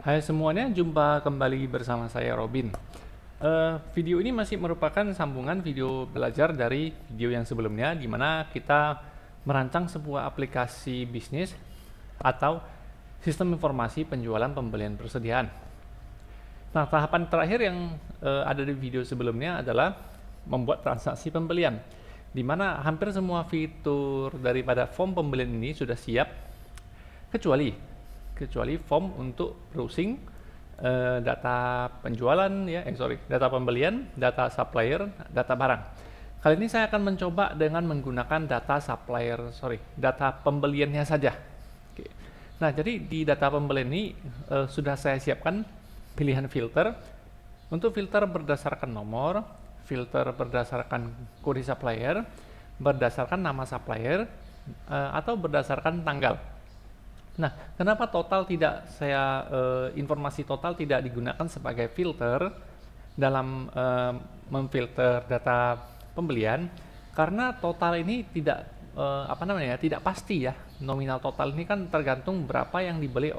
Hai semuanya, jumpa kembali bersama saya Robin. Video ini masih merupakan sambungan video belajar dari video yang sebelumnya, di mana kita merancang sebuah aplikasi bisnis atau sistem informasi penjualan pembelian persediaan. Nah, tahapan terakhir yang ada di video sebelumnya adalah membuat transaksi pembelian, di mana hampir semua fitur daripada form pembelian ini sudah siap, kecuali form untuk browsing data penjualan data pembelian, data supplier, data barang. Kali ini saya akan mencoba dengan menggunakan data pembeliannya saja. Oke. Nah, jadi di data pembelian ini sudah saya siapkan pilihan filter. Untuk filter berdasarkan nomor, filter berdasarkan kode supplier, berdasarkan nama supplier, atau berdasarkan tanggal. Nah, kenapa informasi total tidak digunakan sebagai filter dalam memfilter data pembelian? Karena total ini tidak pasti ya. Nominal total ini kan tergantung berapa yang dibeli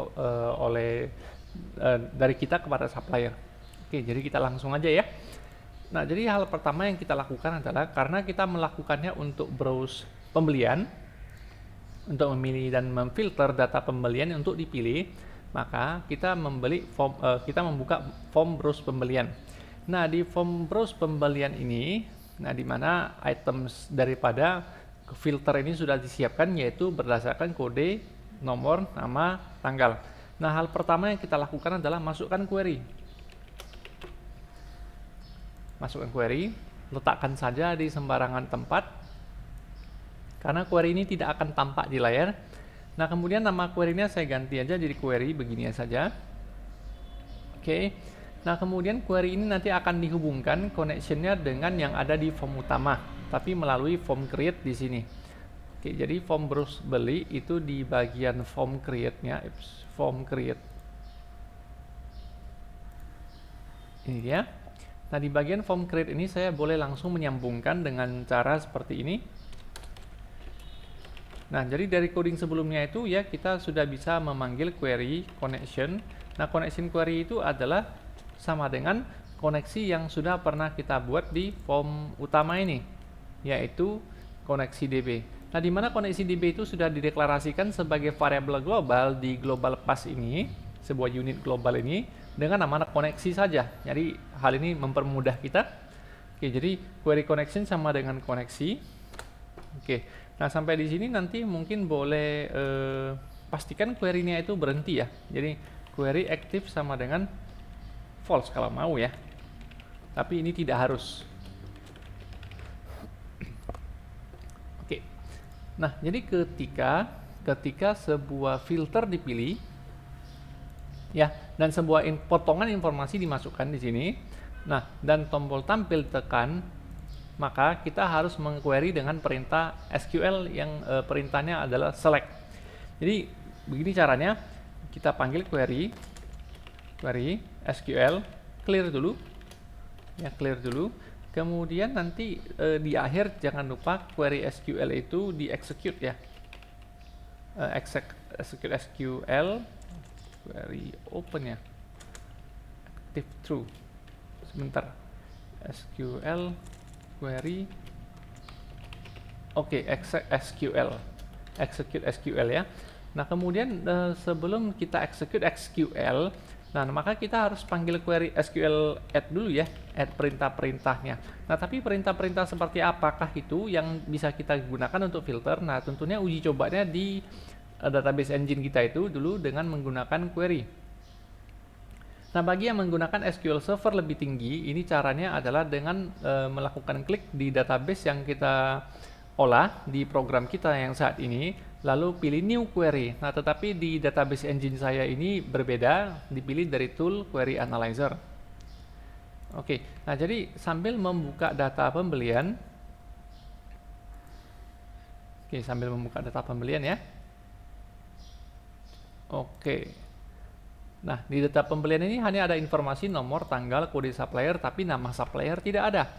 dari kita kepada supplier. Oke, jadi kita langsung aja ya. Nah, jadi hal pertama yang kita lakukan adalah karena kita melakukannya untuk browse pembelian, untuk memilih dan memfilter data pembelian untuk dipilih, maka kita membuka form browse pembelian. Nah, di form browse pembelian ini, di mana items daripada filter ini sudah disiapkan, yaitu berdasarkan kode, nomor, nama, tanggal. Nah, hal pertama yang kita lakukan adalah masukkan query. Letakkan saja di sembarangan tempat, karena query ini tidak akan tampak di layar. Nah, kemudian nama query-nya saya ganti aja jadi query begini saja. Oke. Nah, kemudian query ini nanti akan dihubungkan connection-nya dengan yang ada di form utama, tapi melalui form create di sini. Oke, jadi form browse beli itu di bagian form create-nya, form create. Ini dia. Nah, di bagian form create ini saya boleh langsung menyambungkan dengan cara seperti ini. Nah, jadi dari coding sebelumnya itu ya kita sudah bisa memanggil query connection. Nah, connection query itu adalah sama dengan koneksi yang sudah pernah kita buat di form utama ini, yaitu koneksi DB. Nah, di mana koneksi DB itu sudah dideklarasikan sebagai variabel global di global path ini, sebuah unit global ini dengan nama koneksi saja. Jadi hal ini mempermudah kita. Oke, jadi query connection sama dengan koneksi. Oke. Nah, sampai di sini nanti mungkin boleh pastikan query-nya itu berhenti ya. Jadi query active sama dengan false kalau mau ya. Tapi ini tidak harus. Oke. Nah, jadi ketika sebuah filter dipilih ya, dan sebuah potongan informasi dimasukkan di sini. Nah, dan tombol tampil tekan, maka kita harus mengquery dengan perintah SQL yang perintahnya adalah select. Jadi begini caranya, kita panggil query SQL clear dulu. Kemudian nanti di akhir jangan lupa query SQL itu di execute ya. Execute SQL query open ya. Active true. Sebentar. SQL query execute SQL ya. Nah, kemudian sebelum kita execute SQL, maka kita harus panggil query SQL add dulu ya, add perintah-perintahnya. Nah, tapi perintah-perintah seperti apakah itu yang bisa kita gunakan untuk filter? Nah, tentunya uji cobanya di database engine kita itu dulu dengan menggunakan query. Nah, bagi yang menggunakan SQL Server lebih tinggi, ini caranya adalah dengan melakukan klik di database yang kita olah di program kita yang saat ini, lalu pilih New Query. Nah, tetapi di database engine saya ini berbeda, dipilih dari tool Query Analyzer. Oke, nah jadi sambil membuka data pembelian, ya. Oke. Nah, di data pembelian ini hanya ada informasi nomor, tanggal, kode supplier, tapi nama supplier tidak ada.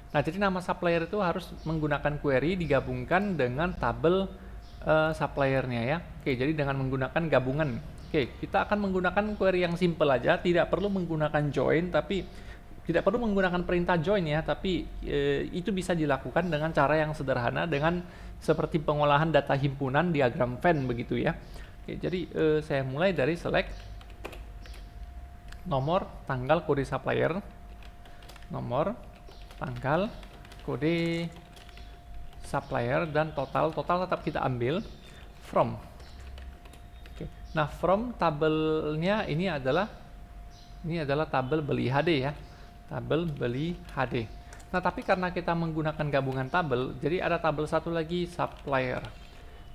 Nah, jadi nama supplier itu harus menggunakan query digabungkan dengan tabel suppliernya ya. Oke, jadi dengan menggunakan gabungan. Oke, kita akan menggunakan query yang simple aja, tidak perlu menggunakan join, tapi tidak perlu menggunakan perintah join ya, tapi itu bisa dilakukan dengan cara yang sederhana, dengan seperti pengolahan data himpunan diagram Venn begitu ya. Oke, jadi saya mulai dari select nomor, tanggal, kode supplier, nomor, tanggal, kode supplier, dan total tetap kita ambil from. Oke. Nah, from tabelnya ini adalah tabel beli HD ya, tabel beli HD. Nah, tapi karena kita menggunakan gabungan tabel, jadi ada tabel satu lagi supplier.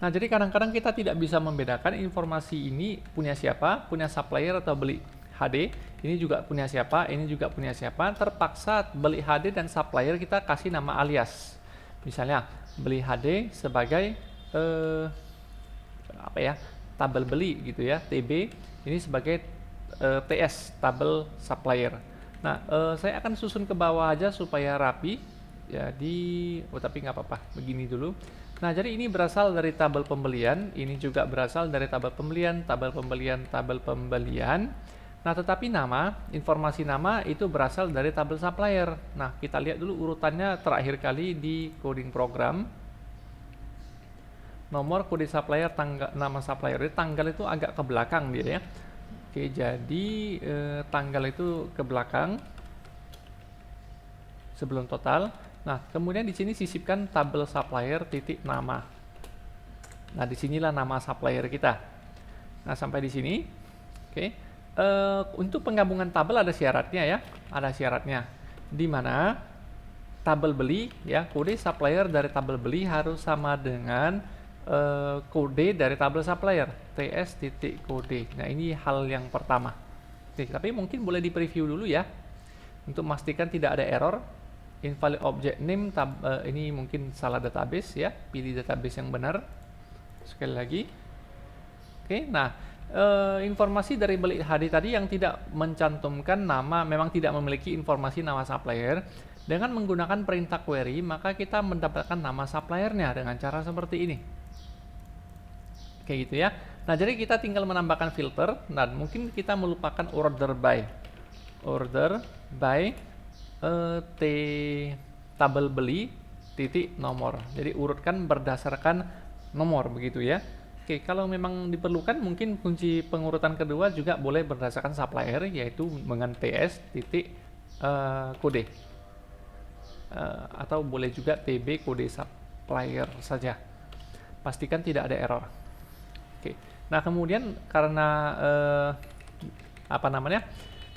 Nah, jadi kadang-kadang kita tidak bisa membedakan informasi ini punya siapa, punya supplier atau beli HD, ini juga punya siapa, ini juga punya siapa. Terpaksa beli HD dan supplier kita kasih nama alias. Misalnya beli HD sebagai apa ya, tabel beli gitu ya, TB, ini sebagai TS, tabel supplier. Nah, saya akan susun ke bawah aja supaya rapi. Jadi, tapi nggak apa-apa, begini dulu. Nah, jadi ini berasal dari tabel pembelian, ini juga berasal dari tabel pembelian, tabel pembelian, tabel pembelian. Nah, tetapi informasi nama itu berasal dari tabel supplier. Nah, kita lihat dulu urutannya terakhir kali di coding program. Nomor, kode supplier, nama supplier. Jadi tanggal itu agak ke belakang dia ya. Oke, jadi tanggal itu ke belakang sebelum total. Nah, kemudian di sini sisipkan tabel supplier titik nama. Nah, disinilah nama supplier kita. Nah, sampai di sini. Oke. Untuk penggabungan tabel ada syaratnya ya, ada syaratnya, di mana tabel beli ya, kode supplier dari tabel beli harus sama dengan kode dari tabel supplier, ts titik kode. Nah, ini hal yang pertama. Oke, tapi mungkin boleh di preview dulu ya, untuk memastikan tidak ada error. Invalid object name, ini mungkin salah database ya, pilih database yang benar. Sekali lagi. Oke, nah informasi dari beli HD tadi yang tidak mencantumkan nama, memang tidak memiliki informasi nama supplier. Dengan menggunakan perintah query, maka kita mendapatkan nama suppliernya dengan cara seperti ini. Kayak gitu ya. Nah, jadi kita tinggal menambahkan filter, dan mungkin kita melupakan order by tabel beli titik nomor. Jadi urutkan berdasarkan nomor begitu ya. Oke, kalau memang diperlukan mungkin kunci pengurutan kedua juga boleh berdasarkan supplier, yaitu dengan ts titik kode, atau boleh juga tb kode supplier saja. Pastikan tidak ada error. Oke, nah kemudian karena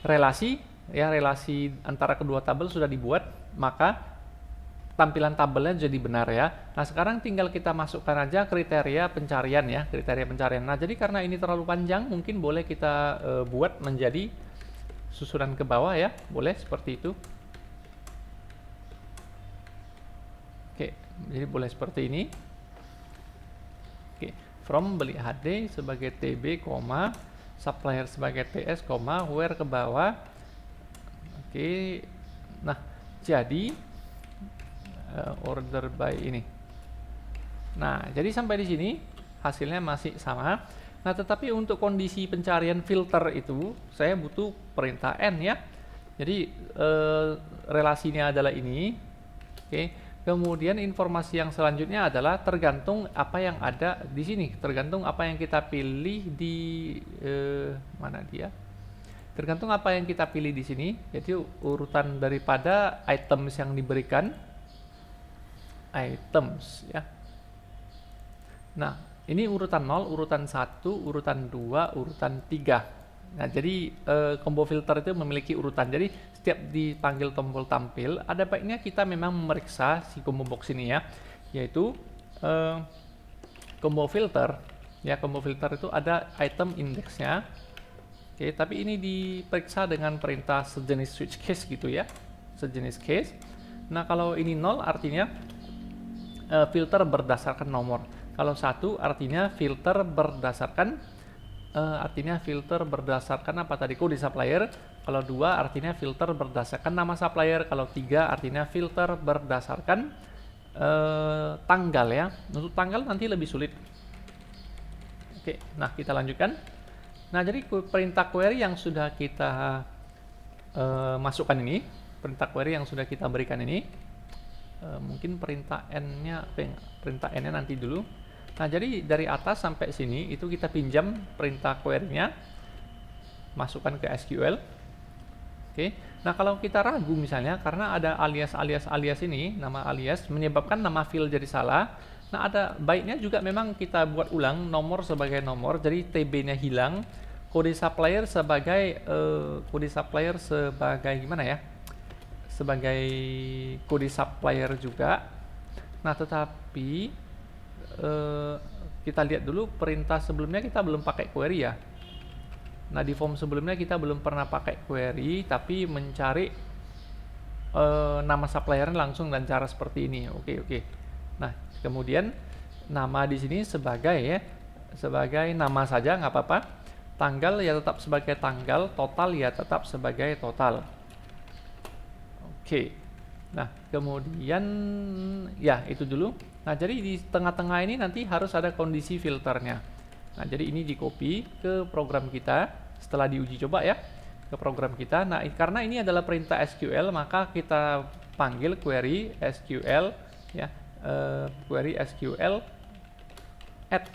relasi antara kedua tabel sudah dibuat, maka tampilan tabelnya jadi benar ya. Nah, sekarang tinggal kita masukkan aja kriteria pencarian ya, kriteria pencarian. Nah, jadi karena ini terlalu panjang, mungkin boleh kita buat menjadi susunan ke bawah ya, boleh seperti itu. Oke, jadi boleh seperti ini. Oke, from beli HD sebagai TB, supplier sebagai TS, where ke bawah. Oke, nah jadi order by ini. Nah, jadi sampai di sini hasilnya masih sama. Nah, tetapi untuk kondisi pencarian filter itu saya butuh perintah n ya. Jadi relasinya adalah ini. Oke. Kemudian informasi yang selanjutnya adalah tergantung apa yang ada di sini, tergantung apa yang kita pilih di mana dia? Tergantung apa yang kita pilih di sini. Jadi urutan daripada items yang diberikan. Items ya. Nah, ini urutan 0, urutan 1, urutan 2, urutan 3. Nah, jadi combo filter itu memiliki urutan. Jadi setiap dipanggil tombol tampil, ada baiknya kita memang memeriksa si combo box ini ya, yaitu combo filter ya. Combo filter itu ada item indeksnya. Oke, tapi ini diperiksa dengan perintah sejenis switch case gitu ya, sejenis case. Nah, kalau ini 0 artinya filter berdasarkan nomor. Kalau 1 artinya filter berdasarkan apa tadi, kode supplier. Kalau 2 artinya filter berdasarkan nama supplier. Kalau 3 artinya filter berdasarkan tanggal ya. Untuk tanggal nanti lebih sulit. Oke, nah kita lanjutkan. Nah, jadi perintah query yang sudah kita masukkan ini, perintah query yang sudah kita berikan ini, mungkin perintah n-nya, perintah n-nya nanti dulu. Nah, jadi dari atas sampai sini itu kita pinjam perintah query-nya, masukkan ke SQL. Oke. Nah, kalau kita ragu misalnya karena ada alias ini, nama alias menyebabkan nama field jadi salah. Nah, ada baiknya juga memang kita buat ulang nomor sebagai nomor, jadi TB-nya hilang, kode supplier sebagai gimana ya? Sebagai kode supplier juga. Nah, tetapi kita lihat dulu perintah sebelumnya kita belum pakai query ya. Nah, di form sebelumnya kita belum pernah pakai query, tapi mencari nama suppliernya langsung dan cara seperti ini. Oke. Nah, kemudian nama di sini sebagai nama saja nggak apa-apa. Tanggal ya tetap sebagai tanggal, total ya tetap sebagai total. Oke. Nah, kemudian ya itu dulu. Nah, jadi di tengah-tengah ini nanti harus ada kondisi filternya. Nah, jadi ini di copy ke program kita setelah diuji coba ya, ke program kita. Nah, karena ini adalah perintah SQL, maka kita panggil query SQL ya, query SQL add.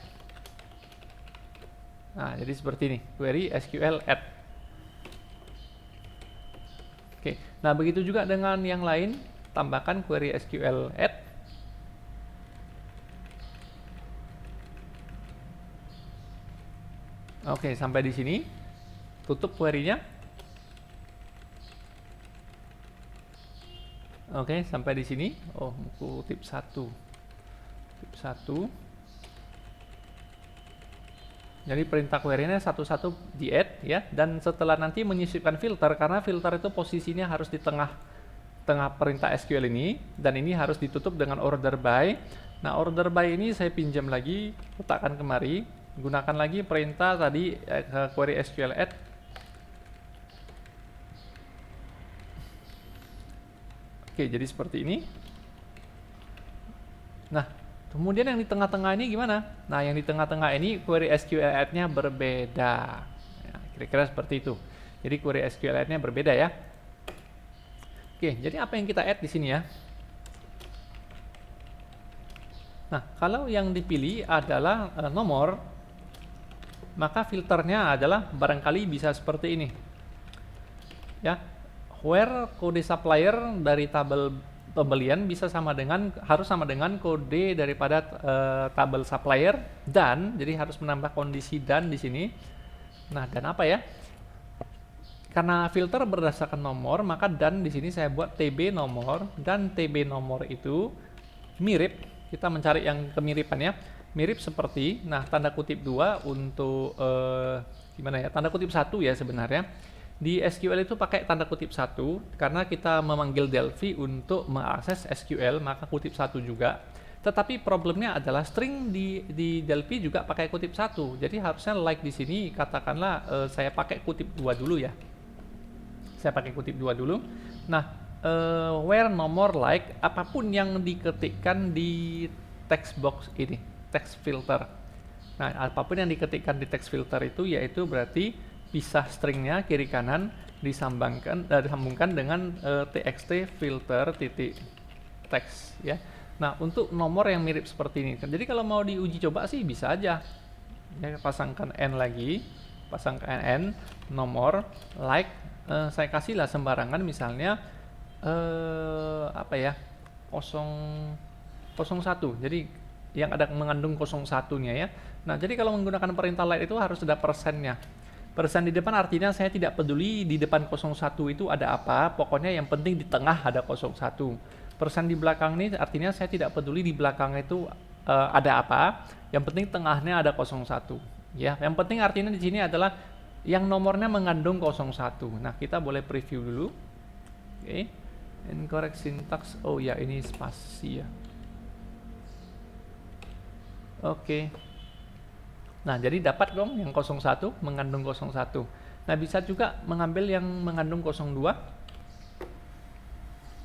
Nah, jadi seperti ini, query SQL add. Oke. Nah, begitu juga dengan yang lain, tambahkan query SQL add. Oke, sampai di sini. Tutup query-nya. Oke, sampai di sini. Oh, buku tip 1. Tip 1. Jadi perintah query-nya satu-satu di-add ya, dan setelah nanti menyisipkan filter, karena filter itu posisinya harus di tengah perintah SQL ini, dan ini harus ditutup dengan order by. Nah, order by ini saya pinjam lagi, letakkan kemari. Gunakan lagi perintah tadi query SQL add. Oke, jadi seperti ini. Nah, kemudian yang di tengah-tengah ini gimana? Nah, yang di tengah-tengah ini query SQL add-nya berbeda. Ya, kira-kira seperti itu. Jadi query SQL add-nya berbeda ya. Oke, jadi apa yang kita add di sini ya? Nah, kalau yang dipilih adalah nomor, maka filternya adalah barangkali bisa seperti ini ya, where kode supplier dari tabel pembelian harus sama dengan kode daripada tabel supplier, dan jadi harus menambah kondisi dan di sini. Nah, dan apa ya, karena filter berdasarkan nomor, maka dan di sini saya buat TB nomor, dan TB nomor itu mirip, kita mencari yang kemiripannya mirip seperti, nah tanda kutip 2 untuk gimana ya, tanda kutip 1 ya sebenarnya. Di SQL itu pakai tanda kutip 1 karena kita memanggil Delphi untuk mengakses SQL, maka kutip 1 juga. Tetapi problemnya adalah string di Delphi juga pakai kutip 1. Jadi harusnya like di sini katakanlah saya pakai kutip 2 dulu ya. Saya pakai kutip 2 dulu. Nah, where nomor like apapun yang diketikkan di text box ini, text filter. Nah, apapun yang diketikkan di text filter itu yaitu berarti pisah stringnya kiri kanan disambungkan dengan txt filter titik text ya. Nah, untuk nomor yang mirip seperti ini. Jadi kalau mau diuji coba sih bisa aja. Ya, pasangkan n lagi, pasangkan n nomor like, saya kasihlah sembarangan misalnya apa ya, 001. Jadi yang ada mengandung 01-nya ya. Nah, jadi kalau menggunakan perintah like itu harus ada persennya. Persen di depan artinya saya tidak peduli di depan 01 itu ada apa, pokoknya yang penting di tengah ada 01. Persen di belakang ini artinya saya tidak peduli di belakang itu ada apa, yang penting tengahnya ada 01. Ya, yang penting artinya di sini adalah yang nomornya mengandung 01. Nah, kita boleh preview dulu. Oke. Incorrect syntax. Oh ya, ini spasi ya. Oke. Nah, jadi dapat dong yang 01 mengandung 01. Nah, bisa juga mengambil yang mengandung 02.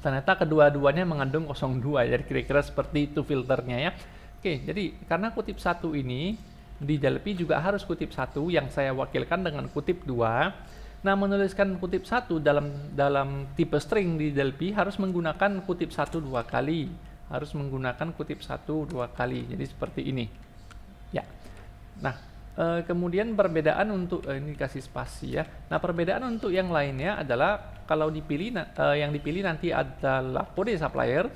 Ternyata kedua-duanya mengandung 02. Jadi kira-kira seperti itu filternya ya. Oke, jadi karena kutip 1 ini di Delphi juga harus kutip 1 yang saya wakilkan dengan kutip 2. Nah, menuliskan kutip 1 dalam tipe string di Delphi harus menggunakan kutip 1 2 kali. Harus menggunakan kutip 1 2 kali. Jadi seperti ini. Ya. Nah, kemudian perbedaan untuk ini kasih spasi ya. Nah, perbedaan untuk yang lainnya adalah kalau dipilih yang dipilih nanti adalah kode supplier.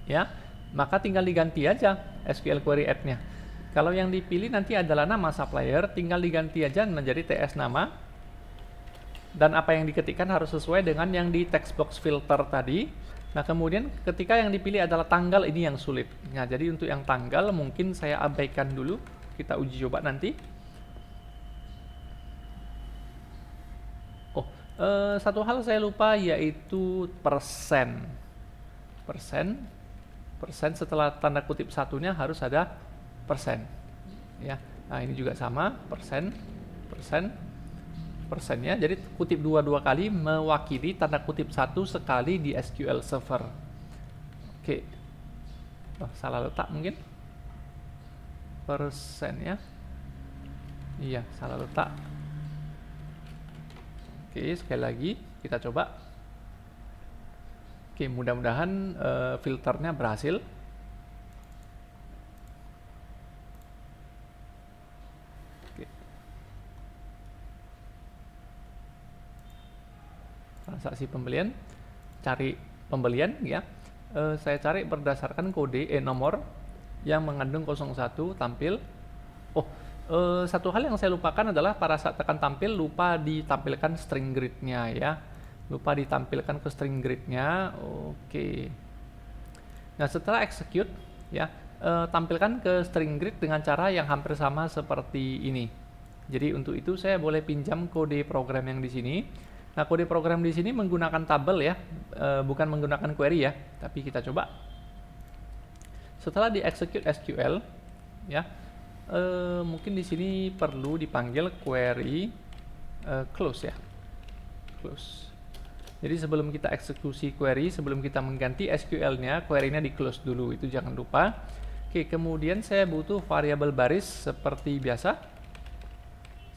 Ya, maka tinggal diganti aja SQL query add-nya. Kalau yang dipilih nanti adalah nama supplier, tinggal diganti aja menjadi TS nama. Dan apa yang diketikkan harus sesuai dengan yang di text box filter tadi. Nah, kemudian ketika yang dipilih adalah tanggal, ini yang sulit. Nah, jadi untuk yang tanggal mungkin saya abaikan dulu. Kita uji coba nanti. Oh, satu hal saya lupa yaitu persen. Persen setelah tanda kutip satunya harus ada persen. Ya. Nah, ini juga sama, persennya. Jadi kutip 2 kali mewakili tanda kutip 1 sekali di SQL Server. Oke. Oh, salah letak mungkin. Persen ya. Iya, salah letak. Oke, sekali lagi kita coba. Oke, mudah-mudahan filternya berhasil. Transaksi pembelian, cari pembelian ya. Saya cari berdasarkan kode nomor yang mengandung 01 tampil. Oh, satu hal yang saya lupakan adalah pada saat tekan tampil lupa ditampilkan string grid-nya ya. Lupa ditampilkan ke string grid-nya. Oke. Nah, setelah execute ya, tampilkan ke string grid dengan cara yang hampir sama seperti ini. Jadi untuk itu saya boleh pinjam kode program yang di sini. Nah, kode program di sini menggunakan tabel ya, bukan menggunakan query ya. Tapi kita coba. Setelah di execute SQL, ya, mungkin di sini perlu dipanggil query close ya, close. Jadi sebelum kita eksekusi query, sebelum kita mengganti SQL-nya, query-nya di close dulu, itu jangan lupa. Oke, kemudian saya butuh variabel baris seperti biasa,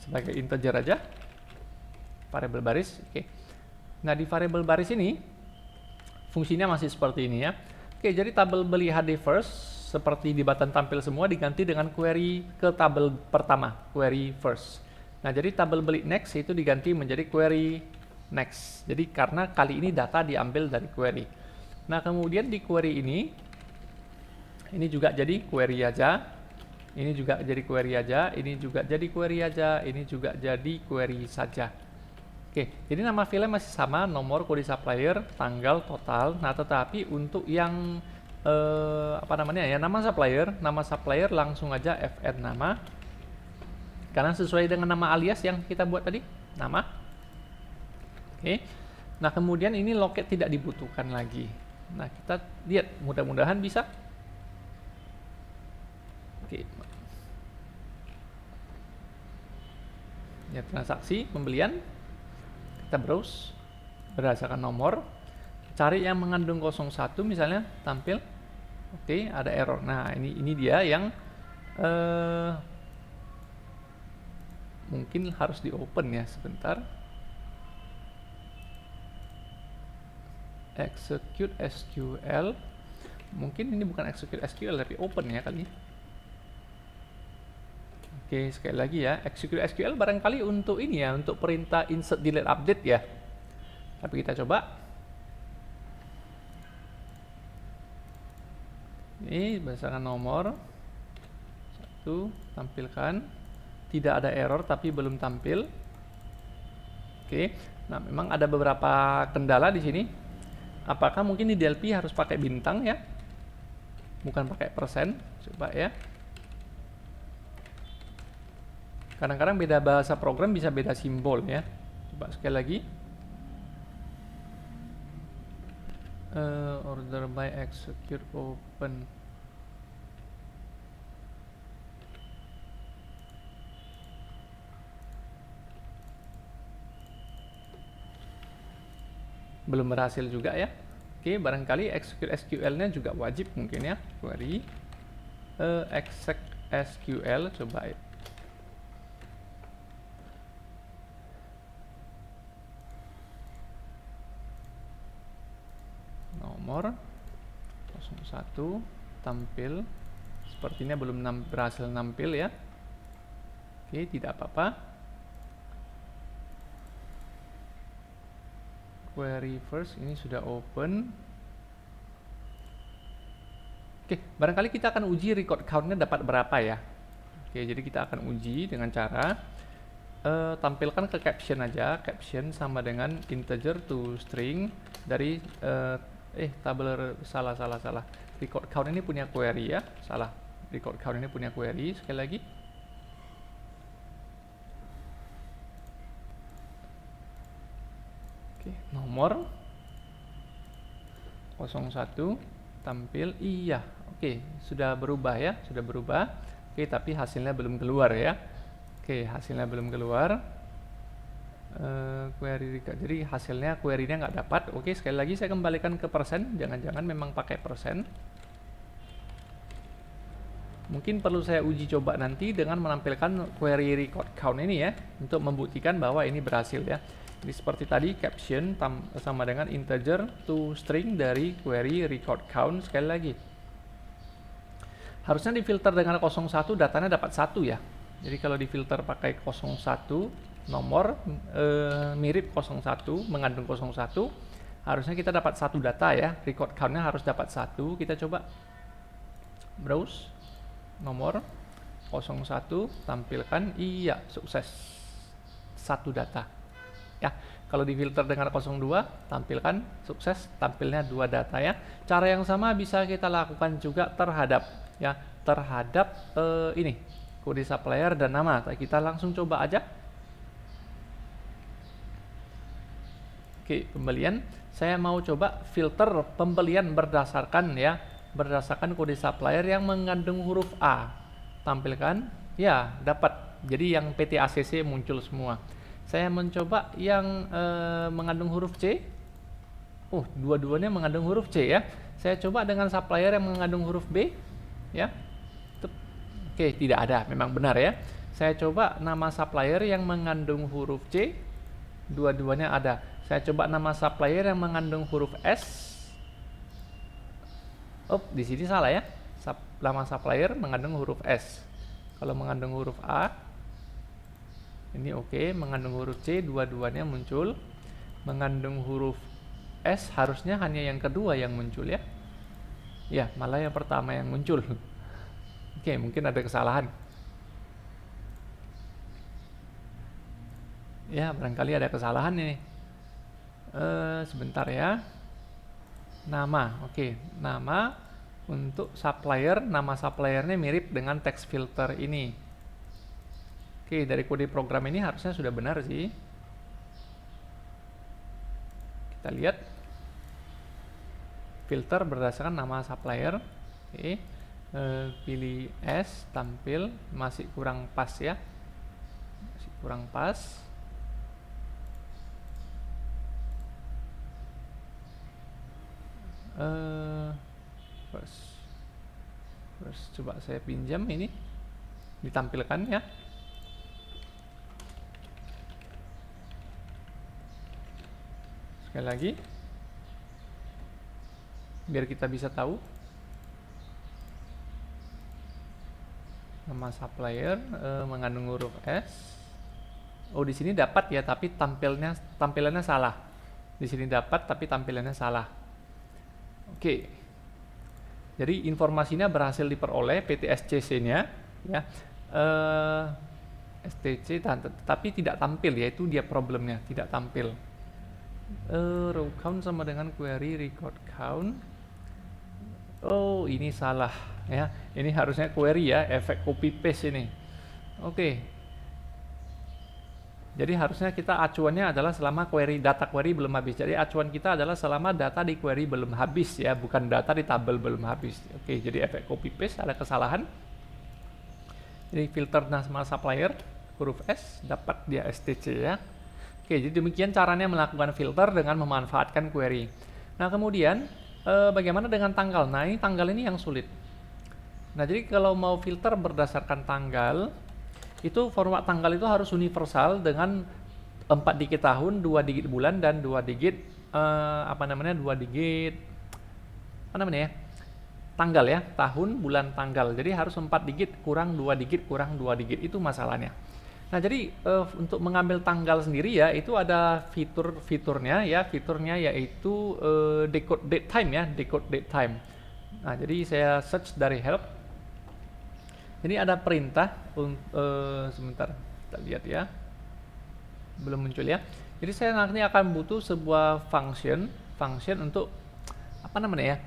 sebagai integer aja. Variabel baris, oke. Nah, di variabel baris ini fungsinya masih seperti ini ya. Oke, jadi tabel beli HD first seperti di button tampil semua diganti dengan query ke tabel pertama, query first. Nah, jadi tabel beli next itu diganti menjadi query next. Jadi karena kali ini data diambil dari query. Nah, kemudian di query ini juga jadi query aja. Ini juga jadi query aja, ini juga jadi query aja, ini juga jadi query saja. Oke, jadi nama filenya masih sama, nomor, kode supplier, tanggal, total. Nah, tetapi untuk yang apa namanya ya, nama supplier langsung aja fn nama. Karena sesuai dengan nama alias yang kita buat tadi, nama. Oke. Nah, kemudian ini loket tidak dibutuhkan lagi. Nah, kita lihat, mudah-mudahan bisa. Oke. Ya, transaksi pembelian. Kita browse berdasarkan nomor, cari yang mengandung 01 misalnya tampil. Oke, ada error. Nah, ini dia yang mungkin harus di open ya, sebentar. Execute SQL. Mungkin ini bukan execute SQL tapi open ya kali. Oke, sekali lagi ya, execute SQL barangkali untuk ini ya, untuk perintah insert delete update ya. Tapi kita coba. Ini berdasarkan nomor 1, tampilkan. Tidak ada error tapi belum tampil. Oke, nah memang ada beberapa kendala di sini. Apakah mungkin di Delphi harus pakai bintang ya? Bukan pakai persen. Coba ya. Kadang-kadang beda bahasa program bisa beda simbol ya. Coba sekali lagi. Order by execute open. Belum berhasil juga ya. Oke, barangkali execute SQL-nya juga wajib mungkin ya. Query exec SQL, coba ya. Nomor 01 tampil, sepertinya belum berhasil nampil ya. Oke, tidak apa-apa. Query first ini sudah open. Oke, barangkali kita akan uji record count-nya dapat berapa ya. Oke, jadi kita akan uji dengan cara tampilkan ke caption aja. Caption sama dengan integer to string dari tabular, salah. Record count ini punya query ya, salah. Record count ini punya query, sekali lagi. Oke, nomor 01 tampil, iya. Oke, sudah berubah ya, sudah berubah. Oke, tapi hasilnya belum keluar ya. Oke, hasilnya belum keluar. Query, jadi hasilnya query-nya nggak dapat. Oke, sekali lagi saya kembalikan ke persen. Jangan-jangan memang pakai persen. Mungkin perlu saya uji coba nanti dengan menampilkan query record count ini ya, untuk membuktikan bahwa ini berhasil ya. Jadi seperti tadi, caption sama dengan integer to string dari query record count. Sekali lagi, harusnya difilter dengan 01, datanya dapat 1 ya. Jadi kalau difilter pakai 01, nomor mirip 01, mengandung 01, harusnya kita dapat 1 data ya. Record count-nya harus dapat 1. Kita coba browse nomor 01, tampilkan, iya, sukses, 1 data ya. Kalau difilter dengan 02, tampilkan, sukses, tampilnya 2 data ya. Cara yang sama bisa kita lakukan juga terhadap ini kode supplier dan nama. Kita langsung coba aja. Oke, pembelian, saya mau coba filter pembelian berdasarkan kode supplier yang mengandung huruf A. Tampilkan, ya, dapat. Jadi yang PT ACC muncul semua. Saya mencoba yang mengandung huruf C. Oh, dua-duanya mengandung huruf C ya. Saya coba dengan supplier yang mengandung huruf B ya. Oke, tidak ada, memang benar ya. Saya coba nama supplier yang mengandung huruf C, dua-duanya ada. Saya coba nama supplier yang mengandung huruf S. Oh, di sini salah ya. Nama supplier mengandung huruf S. Kalau mengandung huruf A, ini oke. Mengandung huruf C, dua-duanya muncul. Mengandung huruf S, harusnya hanya yang kedua yang muncul ya. Ya, malah yang pertama yang muncul. Oke, mungkin ada kesalahan. Ya, barangkali ada kesalahan ini. Sebentar ya. Nama, oke. Nama untuk supplier, nama suppliernya mirip dengan text filter ini. Oke, dari kode program ini harusnya sudah benar sih. Kita lihat. Filter berdasarkan nama supplier. Oke. Pilih S, tampil, masih kurang pas ya. Masih kurang pas. First, coba saya pinjam ini, ditampilkan ya. Sekali lagi, biar kita bisa tahu nama supplier mengandung huruf S. Oh, di sini dapat ya, tapi tampilannya salah. Di sini dapat, tapi tampilannya salah. Oke. Jadi informasinya berhasil diperoleh PT SCC-nya ya. STC, tapi tidak tampil, yaitu dia problemnya, tidak tampil. Row count sama dengan query record count. Oh, ini salah ya. Ini harusnya query ya, efek copy paste ini. Oke. Jadi harusnya kita acuannya adalah selama data query belum habis. Jadi acuan kita adalah selama data di query belum habis ya, bukan data di tabel belum habis. Oke, jadi efek copy paste ada kesalahan. Jadi filter nama supplier huruf S dapat dia STC ya. Oke, jadi demikian caranya melakukan filter dengan memanfaatkan query. Nah, kemudian bagaimana dengan tanggal? Nah, ini tanggal ini yang sulit. Nah, jadi kalau mau filter berdasarkan tanggal, itu format tanggal itu harus universal dengan 4 digit tahun, 2 digit bulan, dan 2 digit 2 digit tanggal ya, tahun, bulan, tanggal. Jadi harus 4 digit kurang 2 digit kurang 2 digit, itu masalahnya. Nah, jadi untuk mengambil tanggal sendiri ya, itu ada fiturnya yaitu decode date time ya, decode date time. Nah, jadi saya search dari help. Jadi ada perintah sebentar, kita lihat ya. Belum muncul ya. Jadi saya nanti akan butuh sebuah function untuk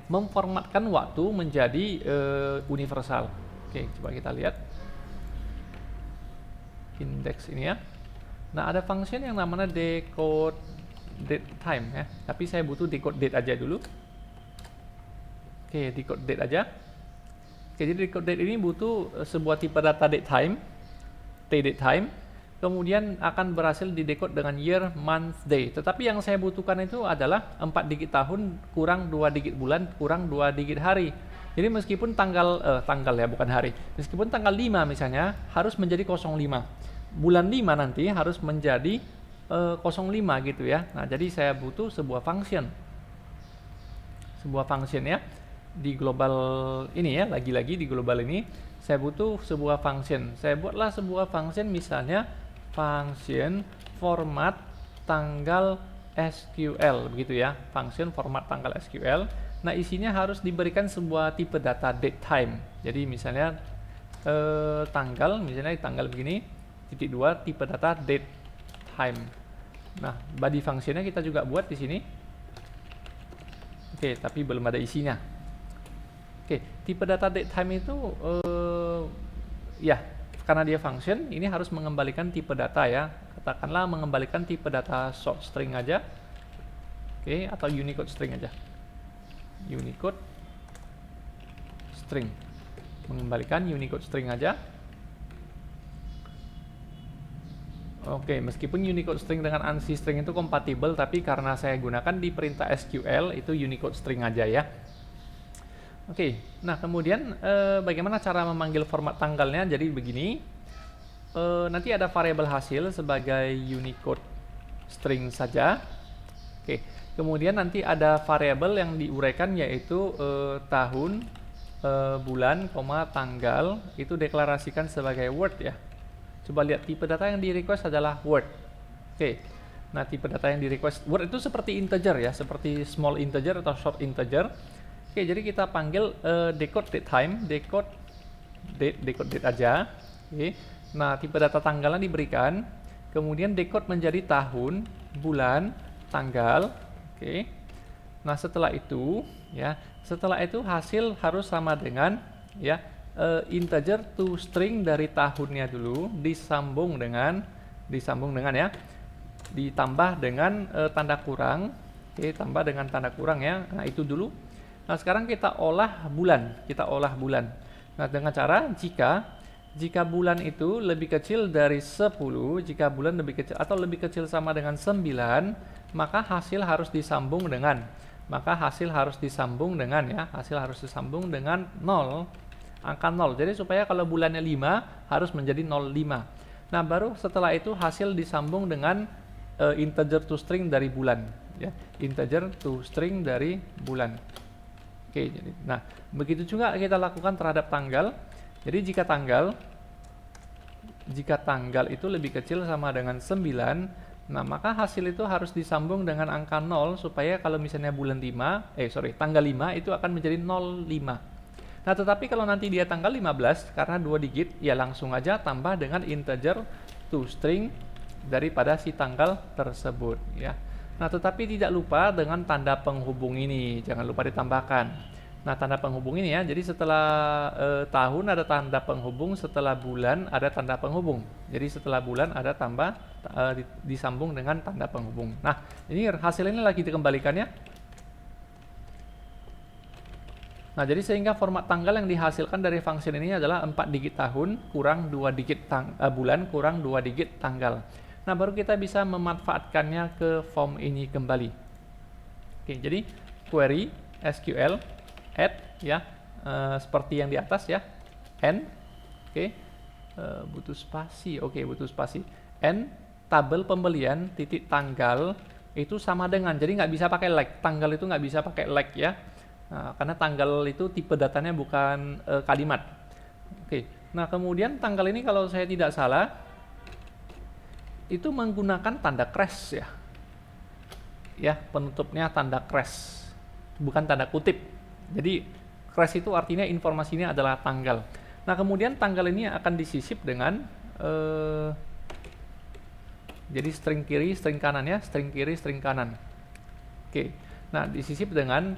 memformatkan waktu menjadi universal. Oke, coba kita lihat index ini ya. Nah, ada function yang namanya decode date time ya. Tapi saya butuh decode date aja dulu. Oke, decode date aja. Oke, jadi decode date ini butuh sebuah tipe data date time, date time. Kemudian akan berhasil didekode dengan year, month, day. Tetapi yang saya butuhkan itu adalah 4 digit tahun kurang 2 digit bulan kurang 2 digit hari. Jadi meskipun tanggal ya, bukan hari. Meskipun tanggal 5 misalnya harus menjadi 05. Bulan 5 nanti harus menjadi 05 gitu ya. Nah, jadi saya butuh sebuah function. Sebuah function ya. Di global ini ya, lagi-lagi di global ini saya butuh sebuah function. Saya buatlah sebuah function, misalnya function format tanggal SQL begitu ya, function format tanggal SQL. Nah, isinya harus diberikan sebuah tipe data date time. Jadi misalnya tanggal begini, titik 2 tipe data date time. Nah, body functionnya kita juga buat di sini. Oke, tapi belum ada isinya. Oke, tipe data date time itu ya, karena dia function, ini harus mengembalikan tipe data ya. Katakanlah mengembalikan tipe data short string aja. Oke, atau Unicode string aja. Unicode string. Mengembalikan Unicode string aja. Oke, meskipun Unicode string dengan ANSI string itu kompatibel, tapi karena saya gunakan di perintah SQL, itu Unicode string aja ya. Oke, nah kemudian bagaimana cara memanggil format tanggalnya? Jadi begini, nanti ada variabel hasil sebagai Unicode string saja. Oke, kemudian nanti ada variabel yang diuraikan yaitu tahun, bulan, tanggal, itu deklarasikan sebagai word ya. Coba lihat, tipe data yang di request adalah word. Oke, nah tipe data yang di request word itu seperti integer ya, seperti small integer atau short integer. Oke, jadi kita panggil decode date time, decode date aja. Oke. Nah, tipe data tanggalnya diberikan, kemudian decode menjadi tahun, bulan, tanggal. Oke. Nah, setelah itu hasil harus sama dengan ya integer to string dari tahunnya dulu disambung dengan ya, ditambah dengan tanda kurang. Oke, tambah dengan tanda kurang ya. Nah, itu dulu. Nah, sekarang kita olah bulan. Nah, dengan cara jika bulan itu lebih kecil dari 10, jika bulan lebih kecil atau lebih kecil sama dengan 9, maka hasil harus disambung dengan angka 0. Jadi supaya kalau bulannya 5 harus menjadi 05. Nah, baru setelah itu hasil disambung dengan integer to string dari bulan ya. Integer to string dari bulan. Oke, jadi nah, begitu juga kita lakukan terhadap tanggal. Jadi jika tanggal itu lebih kecil sama dengan 9, nah maka hasil itu harus disambung dengan angka 0 supaya kalau misalnya tanggal 5 itu akan menjadi 05. Nah, tetapi kalau nanti dia tanggal 15 karena 2 digit, ya langsung aja tambah dengan integer to string daripada si tanggal tersebut ya. Nah, tetapi tidak lupa dengan tanda penghubung ini, jangan lupa ditambahkan. Nah, tanda penghubung ini ya, jadi setelah tahun ada tanda penghubung, setelah bulan ada tanda penghubung. Jadi setelah bulan ada disambung dengan tanda penghubung. Nah, ini hasil ini lagi dikembalikan ya. Nah, jadi sehingga format tanggal yang dihasilkan dari function ini adalah 4 digit tahun kurang 2 digit bulan kurang 2 digit tanggal. Nah, baru kita bisa memanfaatkannya ke form ini kembali. Oke, jadi query SQL add ya, seperti yang di atas ya. N, oke, butuh spasi, oke, butuh spasi. N tabel pembelian titik tanggal itu sama dengan, jadi nggak bisa pakai like, tanggal itu nggak bisa pakai like ya. Nah, karena tanggal itu tipe datanya bukan kalimat. Oke, nah kemudian tanggal ini kalau saya tidak salah itu menggunakan tanda crash ya. Ya, penutupnya tanda crash, bukan tanda kutip. Jadi crash itu artinya informasinya adalah tanggal. Nah kemudian tanggal ini akan disisip dengan jadi string kiri, string kanan ya, string kiri, string kanan. Oke, nah disisip dengan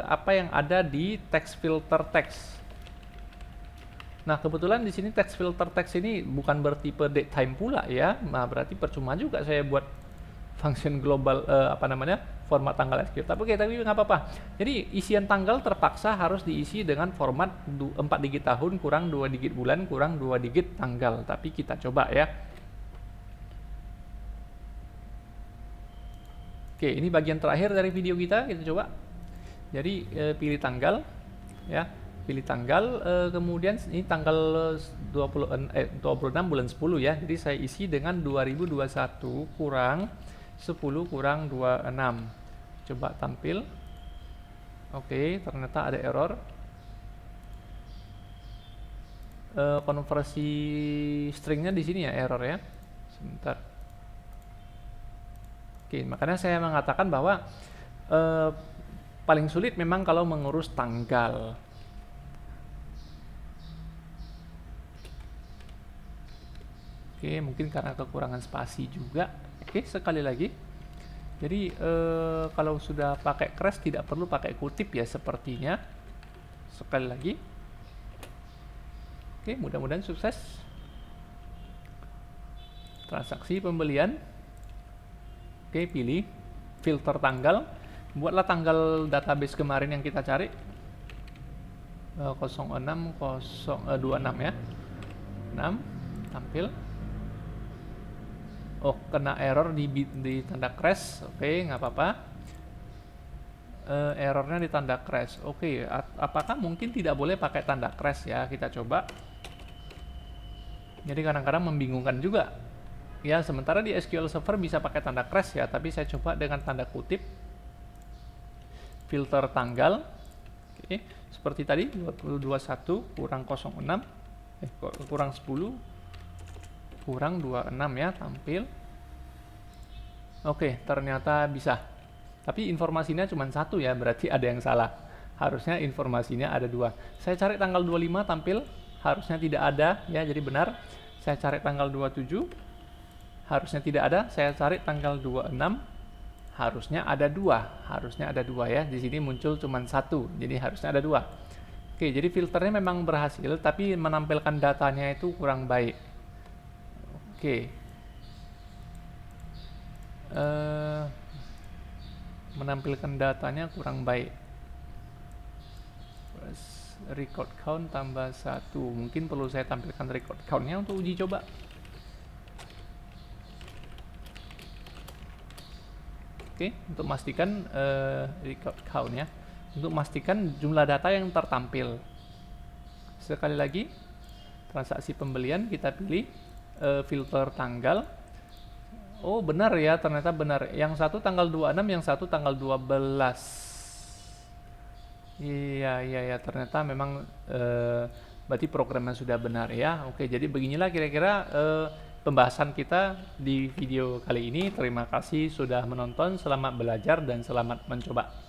apa yang ada di text filter text. Nah kebetulan di sini text filter text ini bukan bertipe datetime pula ya. Nah berarti percuma juga saya buat function global format tanggal SQL. Tapi nggak apa-apa. Jadi isian tanggal terpaksa harus diisi dengan format 4 digit tahun kurang 2 digit bulan kurang 2 digit tanggal. Tapi kita coba ya. Oke, ini bagian terakhir dari video kita coba. Jadi pilih tanggal ya. Pilih tanggal, kemudian ini tanggal 26 bulan 10 ya. Jadi saya isi dengan 2021 kurang 10 kurang 26. Coba tampil. Oke, ternyata ada error. Konversi stringnya di sini ya error ya. Sebentar. Oke, makanya saya mengatakan bahwa paling sulit memang kalau mengurus tanggal. Oke, mungkin karena kekurangan spasi juga. Oke, sekali lagi. Jadi kalau sudah pakai crash tidak perlu pakai kutip ya sepertinya. Sekali lagi. Oke, mudah-mudahan sukses. Transaksi pembelian. Oke, pilih filter tanggal. Buatlah tanggal database kemarin yang kita cari. 26 ya. 6 tampil. Oh, kena error di tanda crash. Oke, nggak apa-apa. Errornya di tanda crash. Oke, apakah mungkin tidak boleh pakai tanda crash ya? Kita coba. Jadi kadang-kadang membingungkan juga. Ya, sementara di SQL Server bisa pakai tanda crash ya, tapi saya coba dengan tanda kutip. Filter tanggal. Oke, seperti tadi 21 kurang 06 kurang 10 kurang 26 ya, tampil. Oke, ternyata bisa. Tapi informasinya cuma satu ya, berarti ada yang salah. Harusnya informasinya ada 2. Saya cari tanggal 25 tampil, harusnya tidak ada ya, jadi benar. Saya cari tanggal 27, harusnya tidak ada. Saya cari tanggal 26, harusnya ada 2. Harusnya ada 2 ya. Di sini muncul cuma 1, jadi harusnya ada 2. Oke, jadi filternya memang berhasil, tapi menampilkan datanya itu kurang baik. Oke, menampilkan datanya kurang baik. Record count tambah 1. Mungkin perlu saya tampilkan record countnya untuk uji coba. Oke, untuk memastikan record count ya, untuk memastikan jumlah data yang tertampil. Sekali lagi, transaksi pembelian kita pilih filter tanggal. Oh benar ya, ternyata benar. Yang satu tanggal 26, yang satu tanggal 12. Iya, ternyata memang berarti programnya sudah benar ya. Oke, jadi beginilah kira-kira pembahasan kita di video kali ini. Terima kasih sudah menonton, selamat belajar dan selamat mencoba.